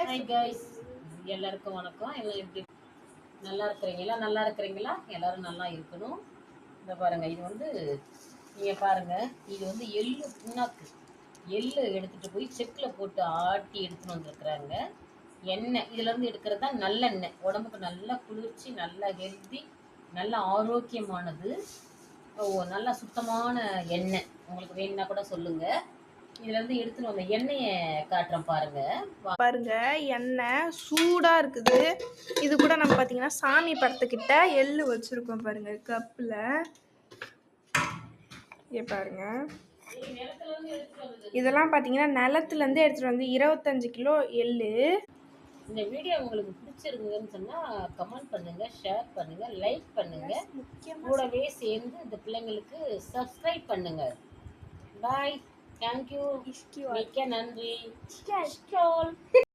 Hi guys, எல்லாருக்கும் வணக்கம். எல்லாம் எப்படி நல்லா இருக்கிறீங்களா? எல்லாரும் நல்லா இருக்கணும். இந்த பாருங்க, இது வந்து நீங்கள் பாருங்க, இது வந்து எள்ளு புண்ணாக்கு. எள்ளு எடுத்துட்டு போய் செக்கில் போட்டு ஆட்டி எடுத்துன்னு வந்துருக்குறாங்க. எண்ணெய் இதுலேருந்து எடுக்கிறது தான் நல்லெண்ணெய். உடம்புக்கு நல்லா குளிர்ச்சி, நல்லா ஹெல்த்தி, நல்ல ஆரோக்கியமானது. நல்லா சுத்தமான எண்ணெய். உங்களுக்கு வேணும்னா கூட சொல்லுங்கள். இதுல இருந்து எடுத்துன்னு வந்த எண்ணெயை காட்டுறேன் பாருங்க. எண்ணெய் சூடா இருக்குது. இது கூட நம்ம பாத்தீங்கன்னா சாமி படத்துக்கிட்ட எள்ளு வச்சிருக்கோம் பாருங்க கப்புல. பாருங்க, இதெல்லாம் பாத்தீங்கன்னா நிலத்துல இருந்து எடுத்துட்டு வந்து 25 கிலோ எள்ளு. இந்த வீடியோ உங்களுக்கு பிடிச்சிருக்குதுன்னு சொன்னா கமெண்ட் பண்ணுங்க, ஷேர் பண்ணுங்க, லைக் பண்ணுங்க. கூடவே சேர்ந்து இந்த பிள்ளைங்களுக்கு சப்ஸ்கிரைப் பண்ணுங்க. பாய், தேங்க்யூ, மிக்க நன்றி.